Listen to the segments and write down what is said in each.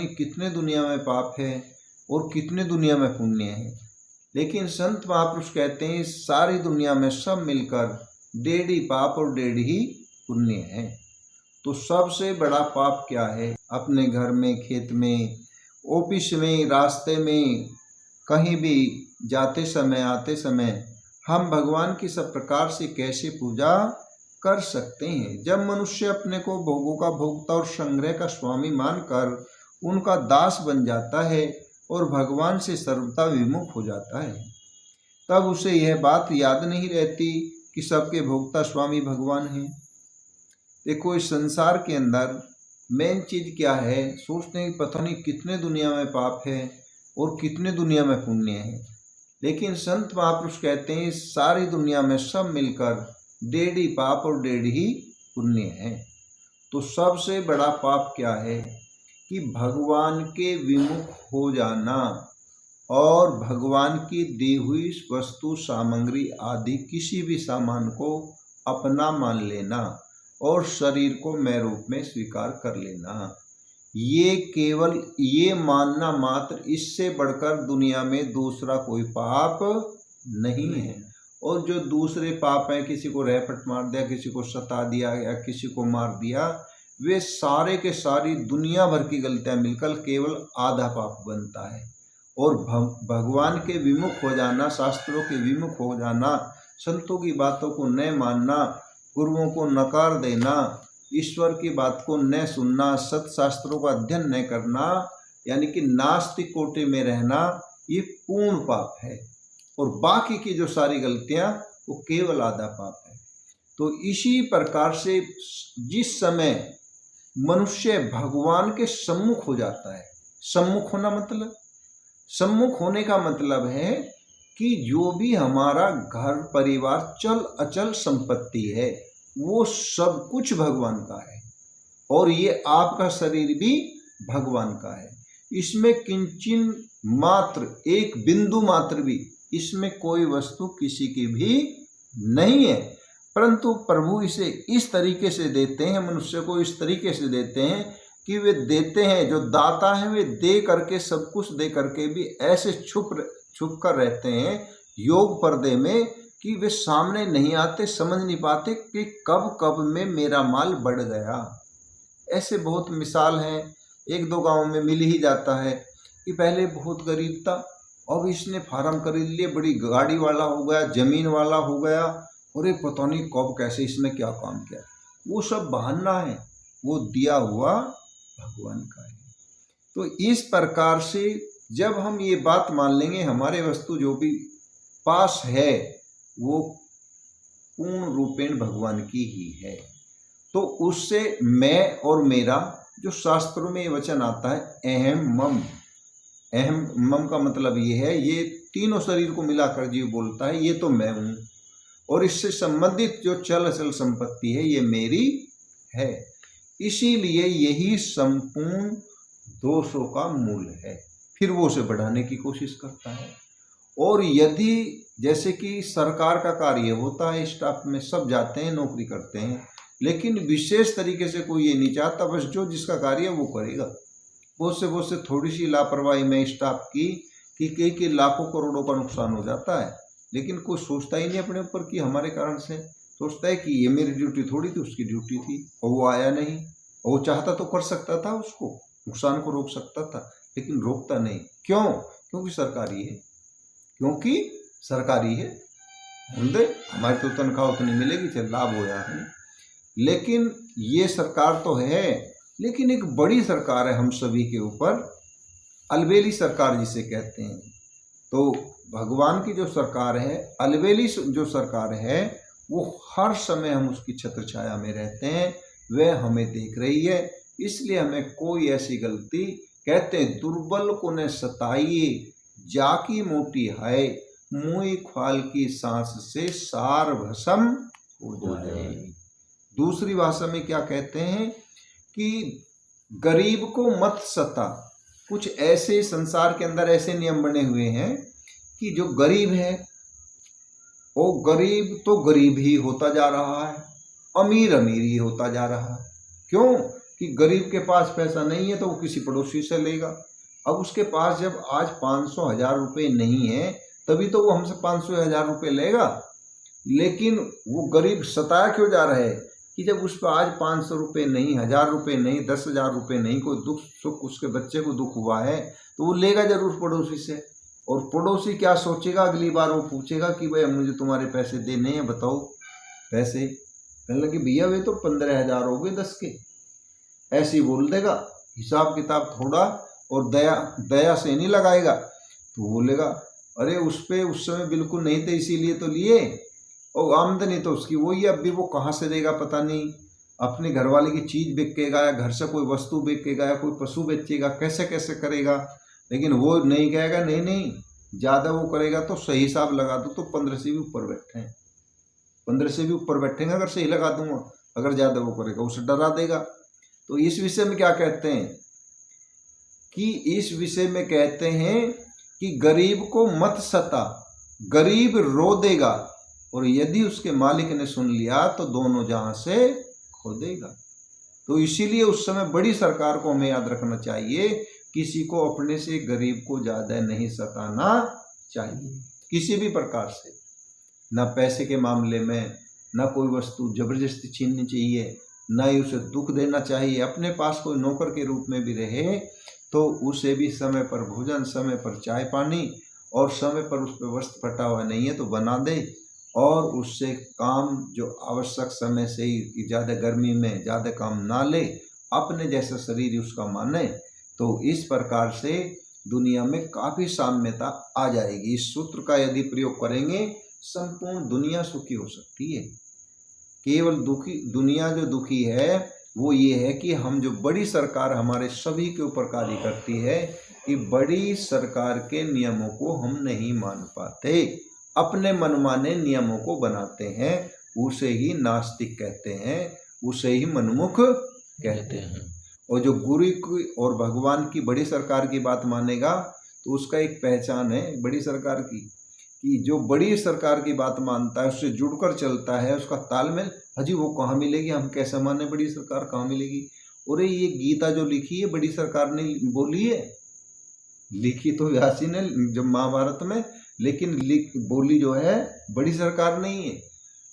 नहीं कितने दुनिया में पाप है और कितने दुनिया में पुण्य है। लेकिन संत महापुरुष कहते हैं सारी दुनिया में सब मिलकर 1.5 ही पाप और 1.5 ही पुण्य है। तो सबसे बड़ा पाप क्या है? अपने घर में, खेत में, ऑफिस में, रास्ते में, कहीं भी जाते समय आते समय हम भगवान की सब प्रकार से कैसे पूजा कर सकते हैं। जब मनुष्य अपने को भोगों का भोगता और संग्रह का स्वामी मानकर उनका दास बन जाता है और भगवान से सर्वथा विमुख हो जाता है, तब उसे यह बात याद नहीं रहती कि सबके भोक्ता स्वामी भगवान हैं। देखो, इस संसार के अंदर मेन चीज क्या है? सोचते हैं कि पता नहीं कितने दुनिया में पाप है और कितने दुनिया में पुण्य है। लेकिन संत महापुरुष कहते हैं सारी दुनिया में सब मिलकर 1.5 ही पाप और 1.5 ही पुण्य है। तो सबसे बड़ा पाप क्या है? कि भगवान के विमुख हो जाना और भगवान की दी हुई वस्तु सामग्री आदि किसी भी सामान को अपना मान लेना और शरीर को मैं रूप में स्वीकार कर लेना। ये केवल ये मानना मात्र, इससे बढ़कर दुनिया में दूसरा कोई पाप नहीं है। और जो दूसरे पाप हैं, किसी को रैपट मार दिया, किसी को सता दिया या किसी को मार दिया, वे सारे के सारी दुनिया भर की गलतियां मिलकर केवल आधा पाप बनता है। और भगवान के विमुख हो जाना, शास्त्रों के विमुख हो जाना, संतों की बातों को न मानना, गुरुओं को नकार देना, ईश्वर की बात को न सुनना, सत्शास्त्रों का अध्ययन न करना, यानी कि नास्तिक कोटि में रहना, ये पूर्ण पाप है। और बाकी की जो सारी गलतियां वो केवल आधा पाप है। तो इसी प्रकार से जिस समय मनुष्य भगवान के सम्मुख हो जाता है, सम्मुख होना मतलब, सम्मुख होने का मतलब है कि जो भी हमारा घर परिवार चल अचल संपत्ति है वो सब कुछ भगवान का है और ये आपका शरीर भी भगवान का है। इसमें किंचिन मात्र, एक बिंदु मात्र भी इसमें कोई वस्तु किसी की भी नहीं है, परंतु प्रभु इसे इस तरीके से देते हैं, मनुष्य को इस तरीके से देते हैं कि वे देते हैं, जो दाता है वे दे करके, सब कुछ दे करके भी ऐसे छुप कर रहते हैं योग पर्दे में कि वे सामने नहीं आते, समझ नहीं पाते कि कब कब में मेरा माल बढ़ गया। ऐसे बहुत मिसाल हैं, 1-2 गांव में मिल ही जाता है कि पहले बहुत गरीब था, अब इसने फार्म खरीद लिए, बड़ी गाड़ी वाला हो गया, जमीन वाला हो गया, और ये पता नहीं कब कैसे इसने क्या काम किया। वो सब बहाना है, वो दिया हुआ भगवान का है। तो इस प्रकार से जब हम ये बात मान लेंगे हमारे वस्तु जो भी पास है वो पूर्ण रूपेण भगवान की ही है, तो उससे मैं और मेरा, जो शास्त्रों में ये वचन आता है अहम मम, अहम मम का मतलब ये है, ये तीनों शरीर को मिलाकर जीव बोलता है ये तो मैं हूँ, और इससे संबंधित जो चल अचल संपत्ति है ये मेरी है। इसीलिए यही संपूर्ण दोषों का मूल है। फिर वो उसे बढ़ाने की कोशिश करता है। और यदि जैसे कि सरकार का कार्य होता है, स्टाफ में सब जाते हैं, नौकरी करते हैं, लेकिन विशेष तरीके से कोई ये नहीं चाहता, बस जो जिसका कार्य वो करेगा। बहुत से थोड़ी सी लापरवाही में स्टाफ की कि कई लाखों करोड़ों का नुकसान हो जाता है, लेकिन कोई सोचता ही नहीं अपने ऊपर कि हमारे कारण से, सोचता है कि ये मेरी ड्यूटी थोड़ी थी, उसकी ड्यूटी थी और वो आया नहीं, और वो चाहता तो कर सकता था, उसको नुकसान को रोक सकता था, लेकिन रोकता नहीं। क्यों? क्योंकि सरकारी है, क्योंकि सरकारी है, हमारी तो तनख्वाह उतनी मिलेगी, चल लाभ हो जाए। लेकिन ये सरकार तो है, लेकिन एक बड़ी सरकार है हम सभी के ऊपर, अलबेली सरकार जिसे कहते हैं। तो भगवान की जो सरकार है, अलबेली जो सरकार है, वो हर समय हम उसकी छत्र छाया में रहते हैं, वह हमें देख रही है। इसलिए हमें कोई ऐसी गलती, कहते हैं दुर्बल को न सताइए, जाकी मोटी है, मुई ख्वाल की सांस से सार भस्म हो जाए। दूसरी भाषा में क्या कहते हैं कि गरीब को मत सता। कुछ ऐसे संसार के अंदर ऐसे नियम बने हुए हैं कि जो गरीब है वो गरीब तो गरीब ही होता जा रहा है, अमीर अमीर ही होता जा रहा है। क्यों? कि गरीब के पास पैसा नहीं है तो वो किसी पड़ोसी से लेगा। अब उसके पास जब आज 500 1000 रुपये नहीं है तभी तो वो हमसे 500 1000 रुपये लेगा। लेकिन वो गरीब सताया क्यों जा रहा है कि जब उस पर आज 500 रुपये नहीं, 1000 रुपये नहीं, 10,000 रुपये नहीं, कोई दुख सुख उसके बच्चे को दुख हुआ है तो वो लेगा जरूर पड़ोसी से। और पड़ोसी क्या सोचेगा, अगली बार वो पूछेगा कि भाई मुझे तुम्हारे पैसे देने हैं, बताओ पैसे। कहने लगे भैया वे तो 15,000 हो गए 10 के, ऐसे ही बोल देगा, हिसाब किताब थोड़ा और दया से नहीं लगाएगा। तो बोलेगा अरे उस पे उस समय बिल्कुल नहीं थे इसीलिए तो लिए, और आमदनी तो उसकी वही है, अब भी वो कहाँ से देगा पता नहीं। अपने घर वाले की चीज़ बेच के गया, घर से कोई वस्तु बेच के गया, कोई पशु बेचेगा, कैसे कैसे करेगा। लेकिन वो नहीं कहेगा नहीं नहीं, ज़्यादा वो करेगा तो सही हिसाब लगा दो तो 15 से भी ऊपर बैठे हैं, 15 से भी ऊपर बैठेंगे अगर सही लगा दूंगा, अगर ज़्यादा वो करेगा उसे डरा देगा। तो इस विषय में क्या कहते हैं कि इस विषय में कहते हैं कि गरीब को मत सता, गरीब रो देगा, और यदि उसके मालिक ने सुन लिया तो दोनों जहां से खो देगा। तो इसीलिए उस समय बड़ी सरकार को हमें याद रखना चाहिए, किसी को अपने से गरीब को ज़्यादा नहीं सताना चाहिए किसी भी प्रकार से, ना पैसे के मामले में, ना कोई वस्तु जबरदस्ती छीननी चाहिए, ना ही उसे दुख देना चाहिए। अपने पास कोई नौकर के रूप में भी रहे तो उसे भी समय पर भोजन, समय पर चाय पानी, और समय पर उस पर वस्त्र फटा हुआ नहीं है तो बना दे, और उससे काम जो आवश्यक समय से ही, ज़्यादा गर्मी में ज़्यादा काम ना ले, अपने जैसा शरीर उसका माने। तो इस प्रकार से दुनिया में काफ़ी साम्यता आ जाएगी। इस सूत्र का यदि प्रयोग करेंगे संपूर्ण दुनिया सुखी हो सकती है। केवल दुनिया जो दुखी है वो ये है कि हम जो बड़ी सरकार हमारे सभी के ऊपर कार्य करती है कि बड़ी सरकार के नियमों को हम नहीं मान पाते, अपने मनमाने नियमों को बनाते हैं, उसे ही नास्तिक कहते हैं, उसे ही मनमुख कहते हैं। और जो गुरु की और भगवान की बड़ी सरकार की बात मानेगा तो उसका एक पहचान है बड़ी सरकार की, कि जो बड़ी सरकार की बात मानता है, उससे जुड़कर चलता है, उसका तालमेल, अजी वो कहाँ मिलेगी, हम कैसे माने बड़ी सरकार कहाँ मिलेगी। और ये गीता जो लिखी है बड़ी सरकार ने बोली है, लिखी तो व्यासी ने जब महाभारत में, लेकिन बोली जो है बड़ी सरकार नहीं है,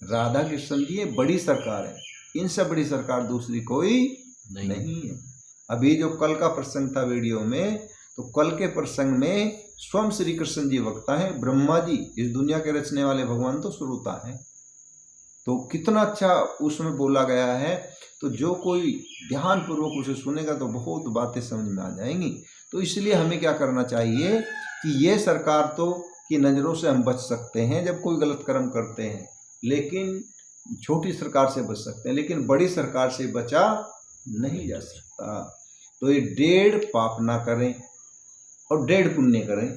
राधा कृष्ण जी ये बड़ी सरकार है, इनसे बड़ी सरकार दूसरी कोई नहीं है। अभी जो कल का प्रसंग था वीडियो में, तो कल के प्रसंग में स्वयं श्री कृष्ण जी वक्ता है, ब्रह्मा जी इस दुनिया के रचने वाले भगवान तो श्रोता है। तो कितना अच्छा उसमें बोला गया है, तो जो कोई ध्यान पूर्वक उसे सुनेगा तो बहुत बातें समझ में आ जाएंगी। तो इसलिए हमें क्या करना चाहिए कि ये सरकार तो की नज़रों से हम बच सकते हैं जब कोई गलत कर्म करते हैं, लेकिन छोटी सरकार से बच सकते हैं, लेकिन बड़ी सरकार से बचा नहीं जा सकता। तो ये 1.5 पाप ना करें और 1.5 पुण्य करें।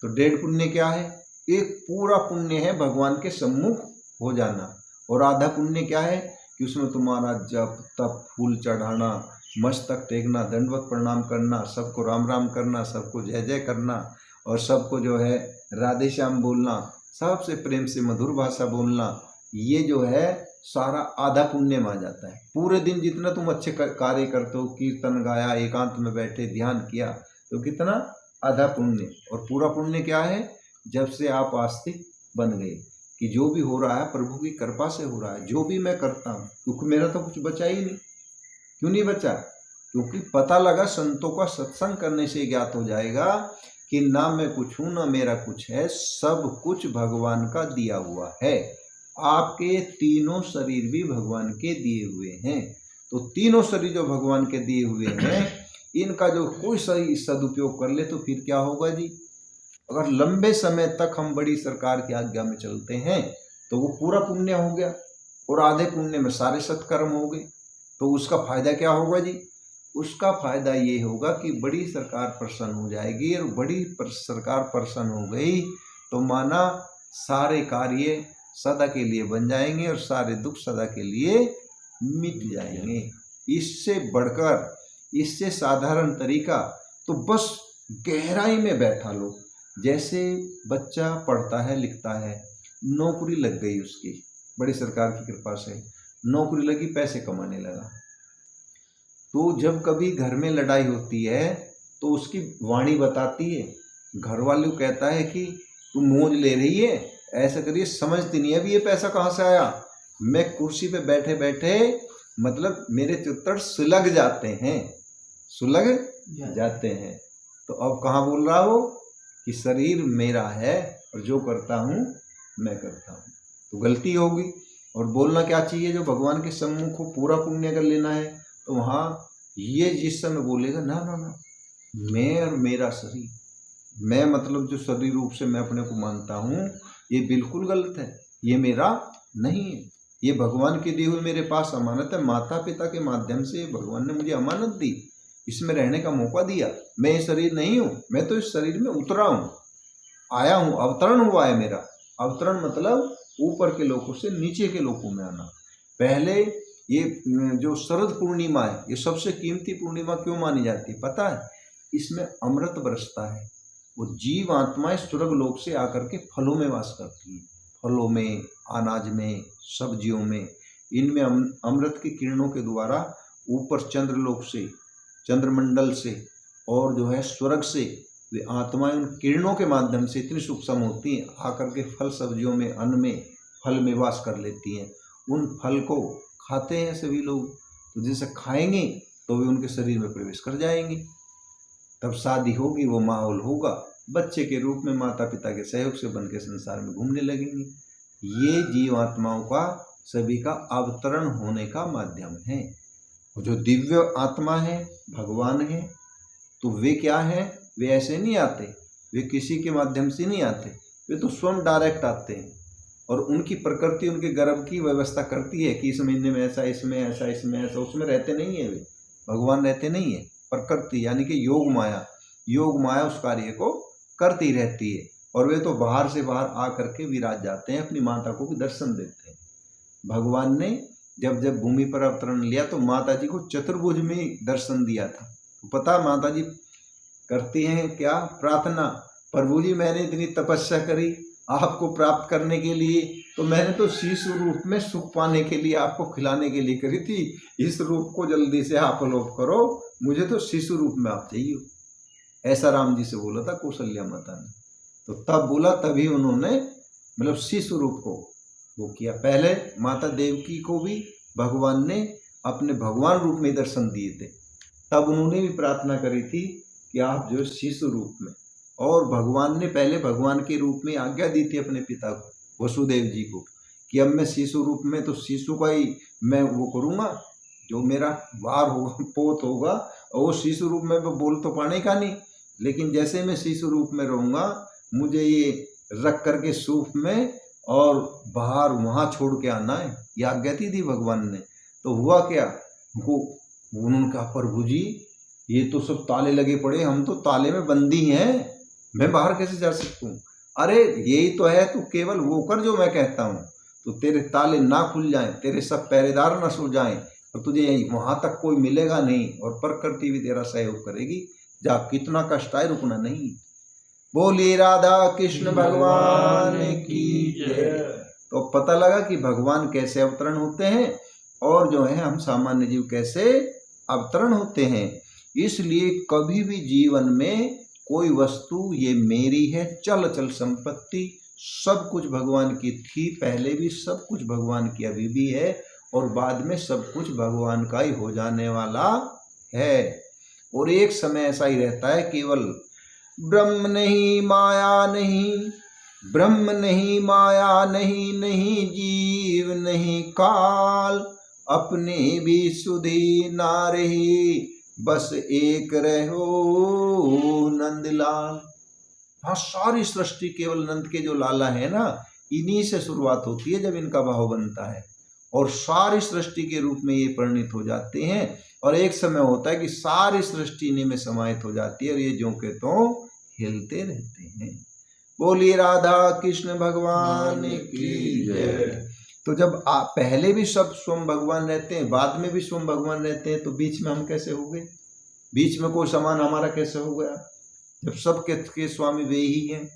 तो 1.5 पुण्य क्या है, एक पूरा पुण्य है भगवान के सम्मुख हो जाना, और आधा पुण्य क्या है कि उसमें तुम्हारा जप तप, फूल चढ़ाना, मस्तक टेकना, दंडवत प्रणाम करना, सबको राम राम करना, सबको जय जय करना, और सबको जो है राधे श्याम बोलना, सबसे प्रेम से मधुर भाषा बोलना, ये जो है सारा आधा पुण्य में आ जाता है। पूरे दिन जितना तुम अच्छे कार्य करते हो, कीर्तन गाया, एकांत में बैठे ध्यान किया, तो कितना आधा पुण्य। और पूरा पुण्य क्या है, जब से आप आस्तिक बन गए कि जो भी हो रहा है प्रभु की कृपा से हो रहा है, जो भी मैं करता हूँ, क्योंकि मेरा तो कुछ बचा ही नहीं। क्यों नहीं बचा, क्योंकि पता लगा संतों का सत्संग करने से ज्ञात हो जाएगा कि ना मैं कुछ हूँ ना मेरा कुछ है, सब कुछ भगवान का दिया हुआ है। आपके तीनों शरीर भी भगवान के दिए हुए हैं। तो तीनों शरीर जो भगवान के दिए हुए हैं, इनका जो कोई सही सदुपयोग कर ले तो फिर क्या होगा जी, अगर लंबे समय तक हम बड़ी सरकार की आज्ञा में चलते हैं तो वो पूरा पुण्य हो गया, और आधे पुण्य में सारे सत्कर्म हो गए। तो उसका फायदा क्या होगा जी, उसका फायदा ये होगा कि बड़ी सरकार प्रसन्न हो जाएगी, और बड़ी सरकार प्रसन्न हो गई तो माना सारे कार्य सदा के लिए बन जाएंगे और सारे दुख सदा के लिए मिट जाएंगे। इससे बढ़कर, इससे साधारण तरीका तो बस गहराई में बैठा लो। जैसे बच्चा पढ़ता है लिखता है, नौकरी लग गई उसकी, बड़ी सरकार की कृपा से नौकरी लगी, पैसे कमाने लगा, तो जब कभी घर में लड़ाई होती है तो उसकी वाणी बताती है, घर वालों कहता है कि तू मौज ले रही है, ऐसा करिए, समझती नहीं है अभी ये पैसा कहाँ से आया। मैं कुर्सी पे बैठे बैठे मतलब मेरे चित्तड़ सुलग जाते हैं, सुलग जाते हैं। तो अब कहाँ बोल रहा हो कि शरीर मेरा है और जो करता हूँ मैं करता हूँ, तो गलती होगी। और बोलना क्या चाहिए, जो भगवान के सम्मुख को पूरा पुण्य कर लेना है, तो वहाँ ये जिस समय बोलेगा ना ना ना, मैं और मेरा शरीर, मैं मतलब जो शरीर रूप से मैं अपने को मानता हूँ, ये बिल्कुल गलत है, ये मेरा नहीं है, ये भगवान की दी हुई मेरे पास अमानत है। माता पिता के माध्यम से भगवान ने मुझे अमानत दी, इसमें रहने का मौका दिया। मैं ये शरीर नहीं हूँ, मैं तो इस शरीर में उतरा हूँ, आया हूँ, अवतरण हुआ है मेरा। अवतरण मतलब ऊपर के लोकों से नीचे के लोकों में आना। पहले ये जो शरद पूर्णिमा है, ये सबसे कीमती पूर्णिमा क्यों मानी जाती है पता है? इसमें अमृत बरसता है। वो जीव आत्माएं स्वर्ग लोक से आकर के फलों में वास करती हैं, फलों में, अनाज में, सब्जियों में, इनमें अमृत की किरणों के द्वारा ऊपर चंद्रलोक से, चंद्रमंडल से और जो है स्वर्ग से वे आत्माएं उन किरणों के माध्यम से इतनी सूक्ष्म होती हैं, आकर के फल सब्जियों में, अन्न में, फल में वास कर लेती हैं। उन फल को खाते हैं सभी लोग, तो जैसे खाएंगे तो वे उनके शरीर में प्रवेश कर जाएंगे। तब शादी होगी, वो माहौल होगा, बच्चे के रूप में माता पिता के सहयोग से बन के संसार में घूमने लगेंगे। ये जीवात्माओं का सभी का अवतरण होने का माध्यम है। जो दिव्य आत्मा है, भगवान है, तो वे क्या है, वे ऐसे नहीं आते, वे किसी के माध्यम से नहीं आते, वे तो स्वयं डायरेक्ट आते हैं। और उनकी प्रकृति उनके गर्भ की व्यवस्था करती है कि इस महीने में ऐसा, इसमें ऐसा, इसमें ऐसा, उसमें रहते नहीं है वे, भगवान रहते नहीं है। प्रकृति यानी कि योग माया, योग माया उस कार्य को करती रहती है। और वे तो बाहर से बाहर आकर के विराज जाते हैं, अपनी माता को भी दर्शन देते हैं। भगवान ने जब जब भूमि पर अवतरण लिया तो माता जी को चतुर्भुज में दर्शन दिया था। तो पता माता जी करती हैं क्या प्रार्थना, प्रभु जी मैंने इतनी तपस्या करी आपको प्राप्त करने के लिए, तो मैंने तो शिशु रूप में सुख पाने के लिए, आपको खिलाने के लिए करी थी, इस रूप को जल्दी से आप लोप करो, मुझे तो शिशु रूप में आप चाहिए। ऐसा राम जी से बोला था कौशल्या माता ने। तो तब बोला, तभी उन्होंने मतलब शिशु रूप को वो किया। पहले माता देवकी को भी भगवान ने अपने भगवान रूप में दर्शन दिए थे, तब उन्होंने भी प्रार्थना करी थी कि आप जो शिशु रूप में, और भगवान ने पहले भगवान के रूप में आज्ञा दी थी अपने पिता को, वसुदेव जी को, कि अब मैं शिशु रूप में, तो शिशु का ही मैं वो करूँगा, जो मेरा वार होगा, पोत होगा, और वो शिशु रूप में बोल तो पाने का नहीं, लेकिन जैसे मैं शिशु रूप में रहूँगा, मुझे ये रख करके सूप में और बाहर वहाँ छोड़ के आना है, ये आज्ञा दी भगवान ने। तो हुआ क्या, उन्होंने कहा प्रभु जी ये तो सब ताले लगे पड़े, हम तो ताले में बंदी हैं, मैं बाहर कैसे जा सकता हूँ? अरे यही तो है, तू केवल वो कर जो मैं कहता हूँ, तो तेरे ताले ना खुल जाएं, तेरे सब पहरेदार ना सो जाएं, और तुझे वहाँ तक कोई मिलेगा नहीं, और प्रकृति भी तेरा सहयोग करेगी। जा, कितना कष्ट आए, रुकना नहीं। बोली राधा कृष्ण भगवान की जय। तो पता लगा कि भगवान कैसे अवतरण होते हैं, और जो है हम सामान्य जीव कैसे अवतरण होते हैं। इसलिए कभी भी जीवन में कोई वस्तु ये मेरी है, चल चल संपत्ति सब कुछ भगवान की थी, पहले भी सब कुछ भगवान की अभी भी है, और बाद में सब कुछ भगवान का ही हो जाने वाला है। और एक समय ऐसा ही रहता है, केवल ब्रह्म नहीं माया नहीं, ब्रह्म नहीं माया नहीं, नहीं जीव नहीं काल, अपने भी सुधी ना रही, बस एक रहो नंदलाल। हाँ, सारी सृष्टि केवल नंद के जो लाला है ना, इन्हीं से शुरुआत होती है जब इनका भाव बनता है, और सारी सृष्टि के रूप में ये परिणित हो जाते हैं। और एक समय होता है कि सारी सृष्टि इन्हीं में समाहित हो जाती है, और ये जो के तो हिलते रहते हैं। बोलिए राधा कृष्ण भगवान की जय। तो जब पहले भी सब स्वयं भगवान रहते हैं, बाद में भी स्वयं भगवान रहते हैं, तो बीच में हम कैसे हो गए? बीच में कोई सामान हमारा कैसे हो गया, जब सब के स्वामी वे ही हैं?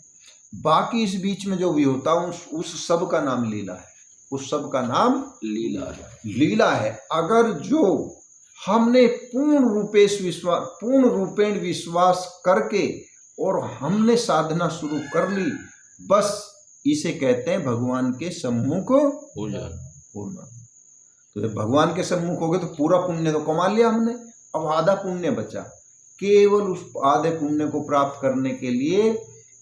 बाकी इस बीच में जो भी होता है उस सब का नाम लीला है, उस सब का नाम लीला है। लीला है। अगर जो हमने पूर्ण रूपेण विश्वास करके और हमने साधना शुरू कर ली, बस इसे कहते हैं भगवान के सम्मुख हो जाना। तो जब भगवान के सम्मुख हो गए तो पूरा पुण्य तो कमा लिया हमने, अब आधा पुण्य बचा। केवल उस आधे पुण्य को प्राप्त करने के लिए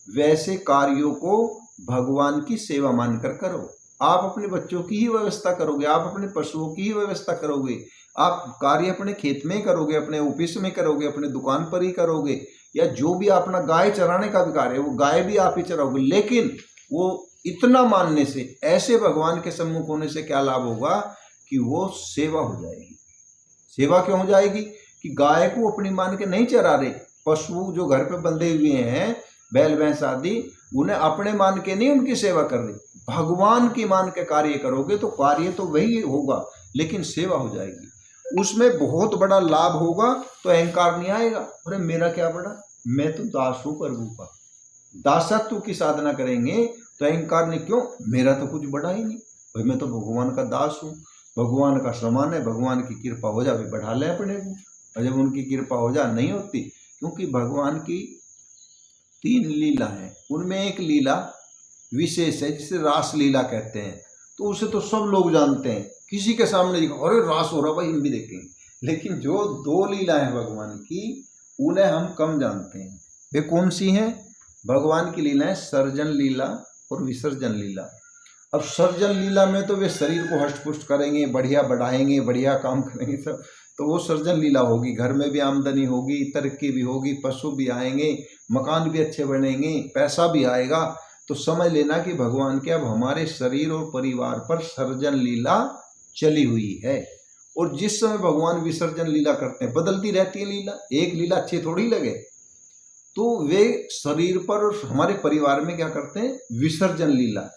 वैसे कार्यों को भगवान की सेवा मानकर करो। आप अपने बच्चों की ही व्यवस्था करोगे, आप अपने पशुओं की ही व्यवस्था करोगे, आप कार्य अपने खेत में करोगे, अपने ऑफिस में करोगे, अपने दुकान पर ही करोगे, या जो भी अपना गाय चराने का भी कार्य है वो गाय भी आप ही चराओगे। लेकिन वो इतना मानने से, ऐसे भगवान के सम्मुख होने से क्या लाभ होगा कि वो सेवा हो जाएगी। सेवा क्यों हो जाएगी कि गाय को अपनी मान के नहीं चरा रहे, पशु जो घर पे बंधे हुए हैं, बैल भैंस आदि, उन्हें अपने मान के नहीं उनकी सेवा कर रही, भगवान की मान के कार्य करोगे तो कार्य तो वही होगा लेकिन सेवा हो जाएगी, उसमें बहुत बड़ा लाभ होगा। तो अहंकार नहीं आएगा, अरे मेरा क्या बड़ा, मैं तो दास हूँ प्रभु का। दासत्व की साधना करेंगे तो अहंकार ने, क्यों, मेरा तो कुछ बड़ा ही नहीं भाई, मैं तो भगवान का दास हूँ, भगवान का समान है, भगवान की कृपा हो जाए बढ़ा ले अपने को। और जब उनकी कृपा हो जाए नहीं होती, क्योंकि भगवान की 3 लीला है, उनमें एक लीला विशेष है जिसे रास लीला कहते हैं। तो उसे तो सब लोग जानते हैं, किसी के सामने अरे रास हो रहा भाई हम भी देखेंगे। लेकिन जो 2 लीला है भगवान की, उन्हें हम कम जानते हैं। वे कौन सी हैं? भगवान की लीला है सर्जन लीला और विसर्जन लीला। अब सर्जन लीला में तो वे शरीर को हष्ट पुष्ट करेंगे, बढ़िया बढ़ाएंगे, बढ़िया काम करेंगे सब, तो वो सर्जन लीला होगी। घर में भी आमदनी होगी, तरक्की भी होगी, पशु भी आएंगे, मकान भी अच्छे बनेंगे, पैसा भी आएगा। तो समझ लेना कि भगवान के अब हमारे शरीर और परिवार पर सर्जन लीला चली हुई है। और जिस समय भगवान विसर्जन लीला करते हैं, बदलती रहती है लीला, एक लीला अच्छी थोड़ी लगे, तो वे शरीर पर और हमारे परिवार में क्या करते हैं, विसर्जन लीला।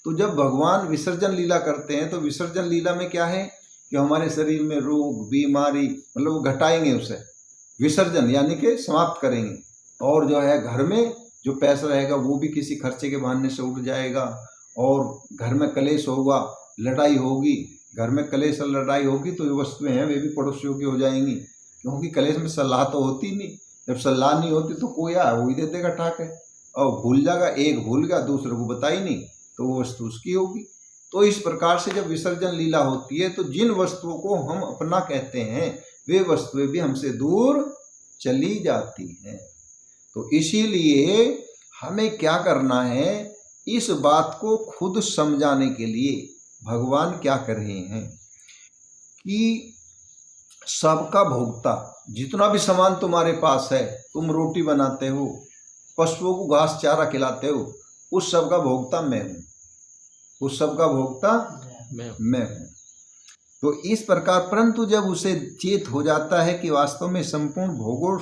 तो जब भगवान विसर्जन लीला करते हैं तो विसर्जन लीला में क्या है कि हमारे शरीर में रोग बीमारी, मतलब वो घटाएंगे, उसे विसर्जन यानी कि समाप्त करेंगे। और जो है घर में जो पैसा रहेगा वो भी किसी खर्चे के बहाने से उठ जाएगा, और घर में कलेश होगा, लड़ाई होगी, घर में कलेश और लड़ाई होगी तो ये वस्तुएं हैं वे भी पड़ोसियों की हो जाएंगी, क्योंकि कलेश में सलाह तो होती नहीं। जब सलाह नहीं होती तो कोई आया वो ही दे देगा ठाक है, और भूल जाएगा, एक भूल गया दूसरे को बताई नहीं तो वो वस्तु उसकी होगी। तो इस प्रकार से जब विसर्जन लीला होती है तो जिन वस्तुओं को हम अपना कहते हैं वे वस्तुएं भी हमसे दूर चली जाती हैं। तो इसीलिए हमें क्या करना है, इस बात को खुद समझाने के लिए भगवान क्या कर रहे हैं कि सबका भोक्ता, जितना भी सामान तुम्हारे पास है, तुम रोटी बनाते हो, पशुओं को घास चारा खिलाते हो, उस सब का भोक्ता मैं हूँ, उस सब का भोक्ता मैं हूँ। तो इस प्रकार, परंतु जब उसे चेत हो जाता है कि वास्तव में संपूर्ण भोगों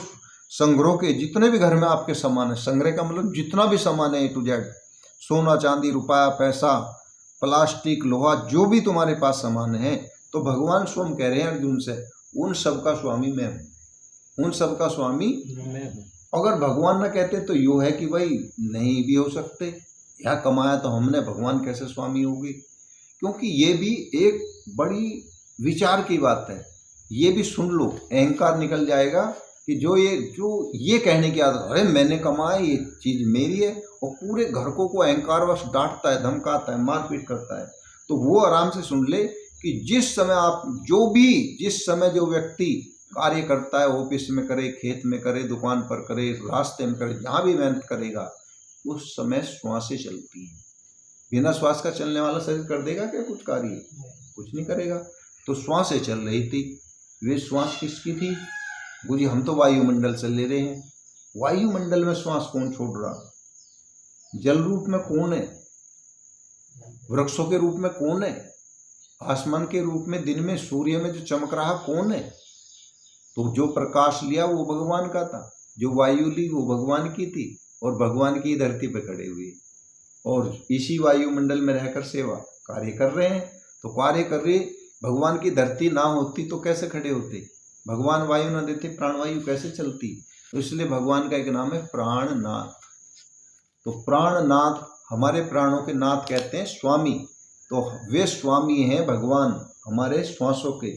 संग्रह के जितने भी घर में आपके सामान है, संग्रह का मतलब जितना भी सामान है A to Z, सोना चांदी रुपया पैसा प्लास्टिक लोहा, जो भी तुम्हारे पास सामान है, तो भगवान स्वयं कह रहे हैं अर्जुन से, उन सब का स्वामी मैं हूँ, उन सब का स्वामी मैं हूँ। अगर भगवान न कहते तो यो है कि भाई नहीं भी हो सकते, या कमाया तो हमने, भगवान कैसे स्वामी होगी। क्योंकि ये भी एक बड़ी विचार की बात है, ये भी सुन लो, अहंकार निकल जाएगा कि जो ये कहने की आदत, अरे मैंने कमाया, ये चीज़ मेरी है, और पूरे घर को अहंकारवश डांटता है, धमकाता है, मारपीट करता है। तो वो आराम से सुन ले कि जिस समय जो व्यक्ति कार्य करता है, ऑफिस में करे, खेत में करे, दुकान पर करे, रास्ते में करे, जहाँ भी मेहनत करेगा, उस समय श्वासें चलती हैं। बिना श्वास का चलने वाला शरीर कर देगा क्या कुछ कार्य? कुछ नहीं करेगा। तो श्वासें चल रही थी, वे श्वास किसकी थी? बोलिए हम तो वायुमंडल से ले रहे हैं। वायुमंडल में श्वास कौन छोड़ रहा? जल रूप में कौन है? वृक्षों के रूप में कौन है? आसमान के रूप में दिन में सूर्य में जो चमक रहा कौन है? तो जो प्रकाश लिया वो भगवान का था, जो वायु ली वो भगवान की थी, और भगवान की धरती पर खड़े हुए और इसी वायुमंडल में रहकर सेवा कार्य कर रहे हैं। तो कार्य कर रहे, भगवान की धरती ना होती तो कैसे खड़े होते? भगवान वायु ना देते, प्राणवायु कैसे चलती? तो इसलिए भगवान का एक नाम है प्राणनाथ। तो प्राणनाथ, हमारे प्राणों के नाथ कहते हैं स्वामी। तो वे स्वामी हैं भगवान हमारे श्वासों के।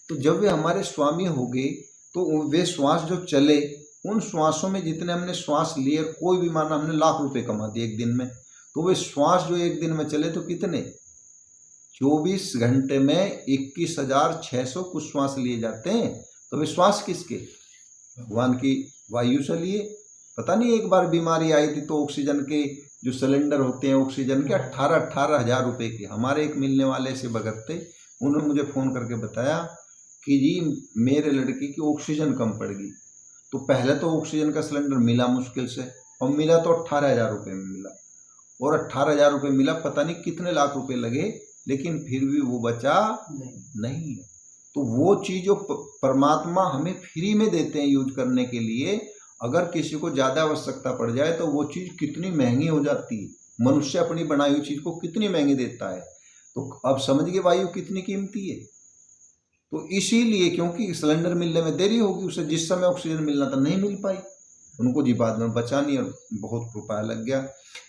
तो तो जब वे हमारे स्वामी हो गए तो वे श्वास जो चले, उन श्वासों में जितने हमने श्वास लिए, कोई भी माना हमने लाख रुपए कमा दिए एक दिन में, तो वे श्वास जो एक दिन में चले तो कितने, 24 घंटे में 21,600 कुछ श्वास लिए जाते हैं। तो वे श्वास किसके, भगवान की वायु से लिए। पता नहीं एक बार बीमारी आई थी तो ऑक्सीजन के जो सिलेंडर होते हैं ऑक्सीजन के 18 हज़ार रुपये के, हमारे एक मिलने वाले से भगत थे, उन्होंने मुझे फ़ोन करके बताया कि जी मेरे लड़की की ऑक्सीजन कम पड़ गई। तो पहले तो ऑक्सीजन का सिलेंडर मिला मुश्किल से, और मिला तो 18,000 रुपये में मिला, और 18,000 रुपये मिला, पता नहीं कितने लाख रुपए लगे, लेकिन फिर भी वो बचा नहीं है। तो वो चीज़ जो परमात्मा हमें फ्री में देते हैं यूज करने के लिए, अगर किसी को ज़्यादा आवश्यकता पड़ जाए तो वो चीज़ कितनी महंगी हो जाती है। मनुष्य अपनी बनाई हुई चीज़ को कितनी महंगी देता है। तो अब समझ गए वायु कितनी कीमती है। तो इसीलिए क्योंकि सिलेंडर मिलने में देरी होगी, उसे जिस समय ऑक्सीजन मिलना था नहीं मिल पाई, उनको जी बाद में बचा नहीं और बहुत रुपया लग गया।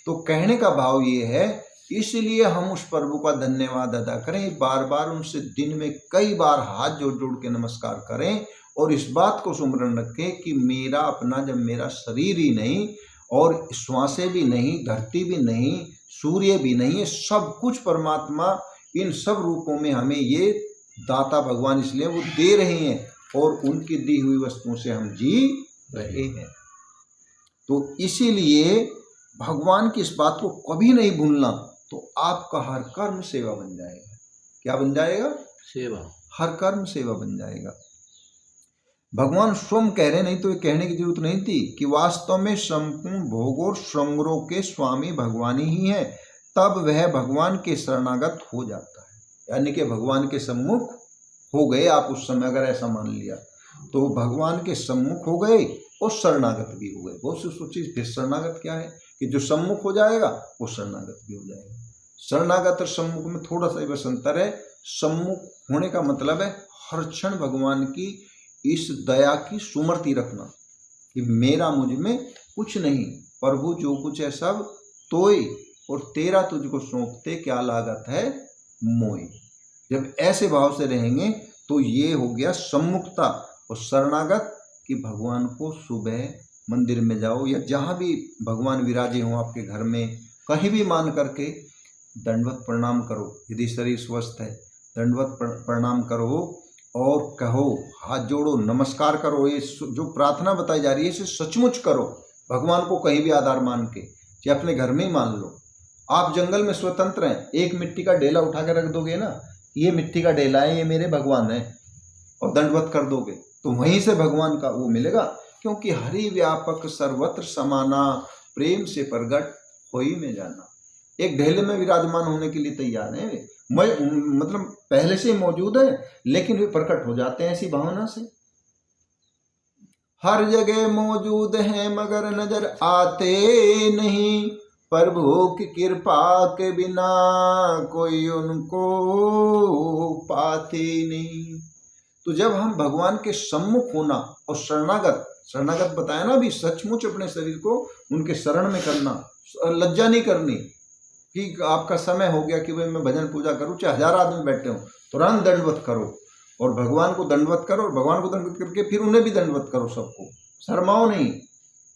तो कहने का भाव ये है, इसलिए हम उस प्रभु का धन्यवाद अदा करें, बार बार उनसे दिन में कई बार हाथ जोड़ जोड़ के नमस्कार करें, और इस बात को सुमरण रखें कि मेरा अपना, जब मेरा शरीर ही नहीं और श्वासें भी नहीं, धरती भी नहीं, सूर्य भी नहीं है, सब कुछ परमात्मा इन सब रूपों में हमें ये दाता भगवान इसलिए वो दे रहे हैं, और उनकी दी हुई वस्तुओं से हम जी रहे हैं। तो इसीलिए भगवान की इस बात को कभी नहीं भूलना, तो आपका हर कर्म सेवा बन जाएगा। क्या बन जाएगा? सेवा। हर कर्म सेवा बन जाएगा। भगवान स्वयं कह रहे, नहीं तो ये कहने की जरूरत नहीं थी कि वास्तव में संपूर्ण भोग और श्रृंगारों के स्वामी भगवान ही है, तब वह भगवान के शरणागत हो जाता है। यानी कि भगवान के सम्मुख हो गए आप उस समय, अगर ऐसा मान लिया तो भगवान के सम्मुख हो गए और शरणागत भी हो गए। बहुत सी सोची, फिर शरणागत क्या है कि जो सम्मुख हो जाएगा वो शरणागत भी हो जाएगा। शरणागत और सम्मुख में थोड़ा सा बस अंतर है। सम्मुख होने का मतलब है हर क्षण भगवान की इस दया की सुमृति रखना कि मेरा मुझ में कुछ नहीं, प्रभु जो कुछ है सब तोय, और तेरा तुझको सौंपते क्या लागत है मोय। जब ऐसे भाव से रहेंगे तो ये हो गया सम्मुखता। और शरणागत कि भगवान को सुबह मंदिर में जाओ या जहाँ भी भगवान विराजे हों आपके घर में, कहीं भी मान करके दंडवत प्रणाम करो। यदि शरीर स्वस्थ है दंडवत प्रणाम करो और कहो, हाथ जोड़ो, नमस्कार करो। ये जो प्रार्थना बताई जा रही है इसे सचमुच करो, भगवान को कहीं भी आधार मान के, चाहे अपने घर में ही मान लो। आप जंगल में स्वतंत्र हैं, एक मिट्टी का ढेला उठा के रख दोगे ना, ये मिट्टी का ढेला है, ये मेरे भगवान है, और दंडवत कर दोगे तो वहीं से भगवान का वो मिलेगा। क्योंकि हरि व्यापक सर्वत्र समाना, प्रेम से प्रगट होई में जाना। एक ढेले में विराजमान होने के लिए तैयार है, मतलब पहले से मौजूद है, लेकिन वे प्रकट हो जाते हैं ऐसी भावना से। हर जगह मौजूद हैं मगर नजर आते नहीं, प्रभु की कृपा के बिना कोई उनको पाते नहीं। तो जब हम भगवान के सम्मुख होना और शरणागत बताया ना भी, सचमुच अपने शरीर को उनके शरण में करना, लज्जा नहीं करनी कि आपका समय हो गया कि भाई मैं भजन पूजा करूं, चाहे 1000 आदमी बैठे हो, तुरंत दंडवत करो और भगवान को दंडवत करो, और भगवान को दंडवत करके फिर उन्हें भी दंडवत करो। सबको शर्माओ नहीं,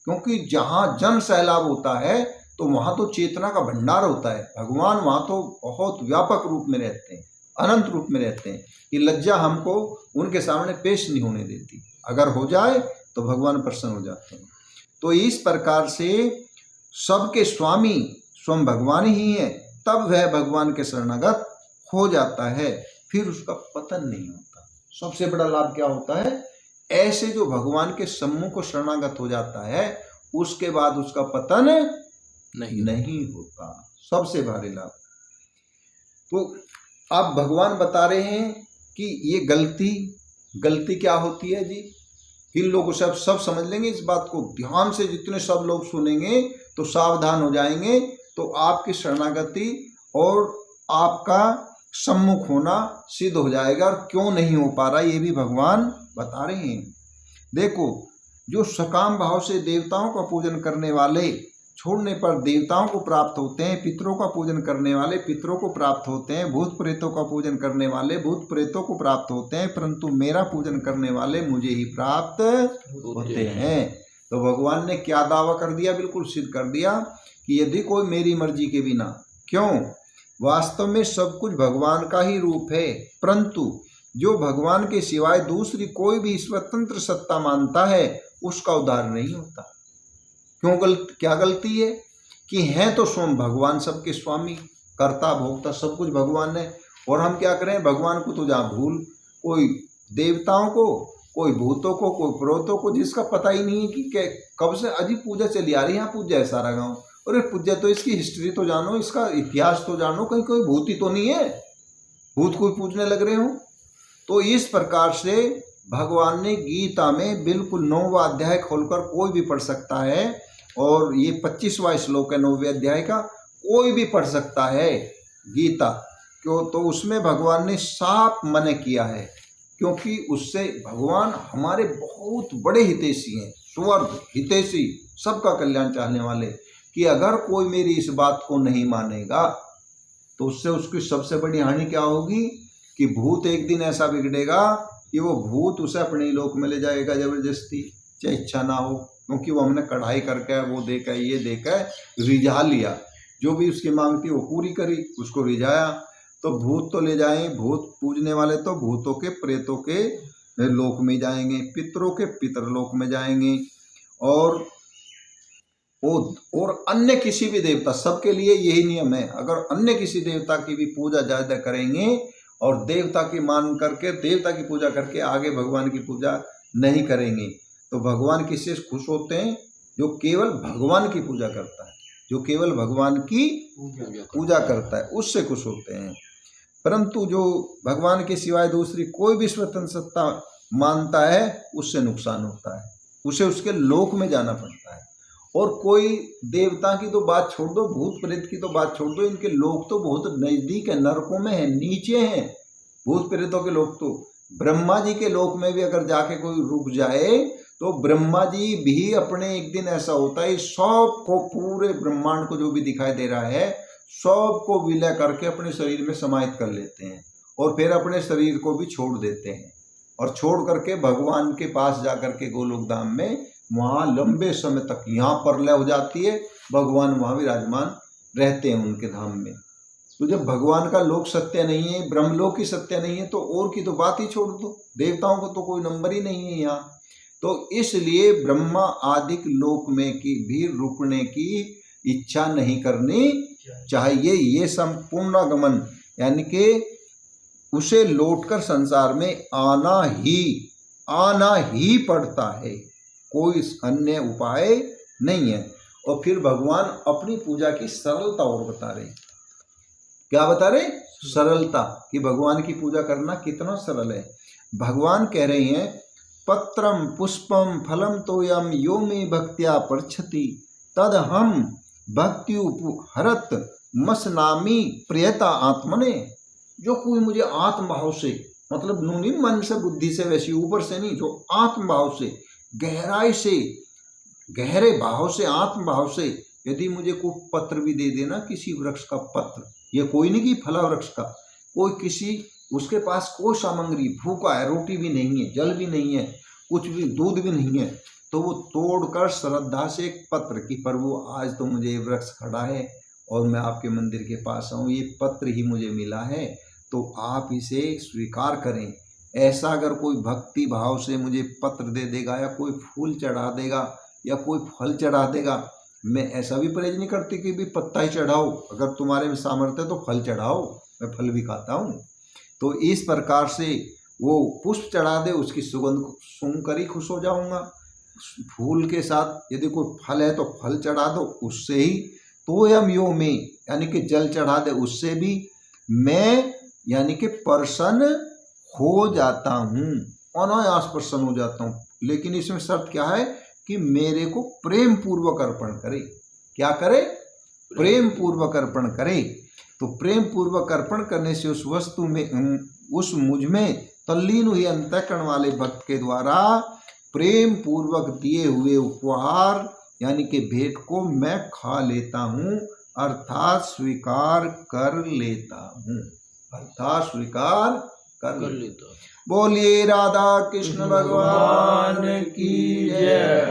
क्योंकि जहाँ जन सैलाब होता है तो वहाँ तो चेतना का भंडार होता है। भगवान वहाँ तो बहुत व्यापक रूप में रहते हैं, अनंत रूप में रहते हैं। कि लज्जा हमको उनके सामने पेश नहीं होने देती, अगर हो जाए तो भगवान प्रसन्न हो जाते हैं। तो इस प्रकार से सबके स्वामी स्वयं भगवान ही है, तब वह भगवान के शरणागत हो जाता है, फिर उसका पतन नहीं होता। सबसे बड़ा लाभ क्या होता है? ऐसे जो भगवान के सम्मुख को शरणागत हो जाता है उसके बाद उसका पतन नहीं होता। सबसे भारी लाभ। तो आप भगवान बता रहे हैं कि ये गलती क्या होती है जी। किन लोगों से सब समझ लेंगे इस बात को, ध्यान से जितने सब लोग सुनेंगे तो सावधान हो जाएंगे। तो आपकी शरणागति और आपका सम्मुख होना सिद्ध हो जाएगा। और क्यों नहीं हो पा रहा ये भी भगवान बता रहे हैं। देखो, जो सकाम भाव से देवताओं का पूजन करने वाले छोड़ने पर देवताओं को प्राप्त होते हैं, पितरों का पूजन करने वाले पितरों को प्राप्त होते हैं, भूत प्रेतों का पूजन करने वाले भूत प्रेतों को प्राप्त होते हैं, परंतु मेरा पूजन करने वाले मुझे ही प्राप्त होते हैं। तो भगवान ने क्या दावा कर दिया? बिल्कुल सिद्ध कर दिया कि यदि कोई मेरी मर्जी के बिना, क्यों, वास्तव में सब कुछ भगवान का ही रूप है, परंतु जो भगवान के सिवाय दूसरी कोई भी स्वतंत्र सत्ता मानता है उसका उद्धार नहीं होता। क्यों क्या गलती है कि हैं तो स्वयं भगवान सबके स्वामी, कर्ता भोक्ता सब कुछ भगवान है, और हम क्या करें? भगवान को तो जहाँ भूल, कोई देवताओं को, कोई भूतों को, कोई प्रेतों को, जिसका पता ही नहीं है कि कब से अजीब पूजा चली आ रही है। यहाँ पूजा है सारा गाँव, अरे पूजा तो इसकी हिस्ट्री तो जानो, इसका इतिहास तो जानो, कहीं कोई भूत ही तो नहीं है, भूत को पूजने लग रहे हो। तो इस प्रकार से भगवान ने गीता में बिल्कुल 9वां अध्याय खोलकर कोई भी पढ़ सकता है, और ये 25वां श्लोक है 9वें अध्याय का, कोई भी पढ़ सकता है गीता। क्यों? तो उसमें भगवान ने साफ मना किया है, क्योंकि उससे भगवान हमारे बहुत बड़े हितैषी हैं, स्वर्ग हितैषी, सबका कल्याण चाहने वाले, कि अगर कोई मेरी इस बात को नहीं मानेगा तो उससे उसकी सबसे बड़ी हानि क्या होगी कि भूत एक दिन ऐसा बिगड़ेगा कि वो भूत उसे अपने लोक में ले जाएगा जबरदस्ती, चाहे इच्छा ना हो, क्योंकि वो हमने कढ़ाई करके वो देखा ये देखा रिझा लिया, जो भी उसकी मांग थी वो पूरी करी, उसको रिझाया, तो भूत तो ले जाएं, भूत पूजने वाले तो भूतों के प्रेतों के लोक में जाएंगे, पितरों के पितरलोक में जाएंगे, और अन्य किसी भी देवता, सबके लिए यही नियम है। अगर अन्य किसी देवता की भी पूजा ज़्यादा करेंगे और देवता की मान करके, देवता की पूजा करके आगे भगवान की पूजा नहीं करेंगे, तो भगवान किससे खुश होते हैं? जो केवल भगवान की पूजा करता है, जो केवल भगवान की पूजा करता है उससे खुश होते हैं। परंतु जो भगवान के सिवाय दूसरी कोई भी स्वतंत्र सत्ता मानता है उससे नुकसान होता है, उसे उसके लोक में जाना पड़ता है। और कोई देवता की तो बात छोड़ दो, भूत प्रेत की तो बात छोड़ दो, इनके लोक तो बहुत नज़दीक है, नरकों में है, नीचे हैं भूत प्रेतों के लोक। तो ब्रह्मा जी के लोक में भी अगर जाके कोई रुक जाए तो ब्रह्मा जी भी अपने एक दिन ऐसा होता है, सब को, पूरे ब्रह्मांड को जो भी दिखाई दे रहा है सब को विलय करके अपने शरीर में समाहित कर लेते हैं, और फिर अपने शरीर को भी छोड़ देते हैं, और छोड़ करके भगवान के पास जा करके गोलोक धाम में वहाँ लंबे समय तक यहाँ प्रलय हो जाती है, भगवान वहाँ विराजमान रहते हैं उनके धाम में। तो जब भगवान का लोक सत्य नहीं है, ब्रह्मलोक ही सत्य नहीं है, तो और की तो बात ही छोड़ दो, देवताओं को तो कोई नंबर ही नहीं है यहाँ। तो इसलिए ब्रह्मा आदिक लोक में की भी रुकने की इच्छा नहीं करनी चाहिए। ये संपूर्ण गमन यानी कि उसे लौटकर संसार में आना ही पड़ता है, कोई अन्य उपाय नहीं है। और फिर भगवान अपनी पूजा की सरलता और बता रहे, क्या बता रहे? सरलता, कि भगवान की पूजा करना कितना सरल है। भगवान कह रहे हैं, पत्रम पुष्पम फलम तोयम यो मे भक्त्या परछति तद हम भक्त्युपहरत मसनामी प्रियता आत्मने। जो कोई मुझे आत्मभाव से, मतलब नूनी मन से बुद्धि से, वैसी ऊपर से नहीं, जो आत्मभाव से, गहराई से, गहरे भाव से, आत्मभाव से यदि मुझे कोई पत्र भी दे देना, किसी वृक्ष का पत्र, ये कोई नहीं कि फला वृक्ष का, कोई किसी, उसके पास कोई सामग्री, भूखा है, रोटी भी नहीं है, जल भी नहीं है, कुछ भी, दूध भी नहीं है, तो वो तोड़कर श्रद्धा से एक पत्र कि प्रभु आज तो मुझे ये वृक्ष खड़ा है और मैं आपके मंदिर के पास आऊँ, ये पत्र ही मुझे मिला है, तो आप इसे स्वीकार करें। ऐसा अगर कोई भक्ति भाव से मुझे पत्र दे देगा, या कोई फूल चढ़ा देगा, या कोई फल चढ़ा देगा, मैं ऐसा भी परहेज नहीं करती कि भी पत्ता ही चढ़ाओ, अगर तुम्हारे में सामर्थ्य है तो फल चढ़ाओ, मैं फल भी खाता हूँ। तो इस प्रकार से वो पुष्प चढ़ा दे, उसकी सुगंध सूंघ कर ही खुश हो जाऊँगा। फूल के साथ यदि कोई फल है तो फल चढ़ा दो, उससे ही तोयम यो में, यानी कि जल चढ़ा दे, उससे भी मैं यानी कि प्रसन्न हो जाता हूँ, अनायास प्रसन्न हो जाता हूँ। लेकिन इसमें शर्त क्या है कि मेरे को प्रेम पूर्वक अर्पण करे। क्या करे? प्रेम पूर्वक अर्पण करे। तो प्रेम पूर्वक अर्पण करने से उस वस्तु में, उस मुझ में तल्लीन हुए अंतःकरण वाले भक्त के द्वारा प्रेम पूर्वक दिए हुए उपहार यानी कि भेंट को मैं खा लेता हूँ, अर्थात स्वीकार कर लेता हूँ, अर्थात स्वीकार कर लेता हूँ। बोलिए राधा कृष्ण भगवान की जय।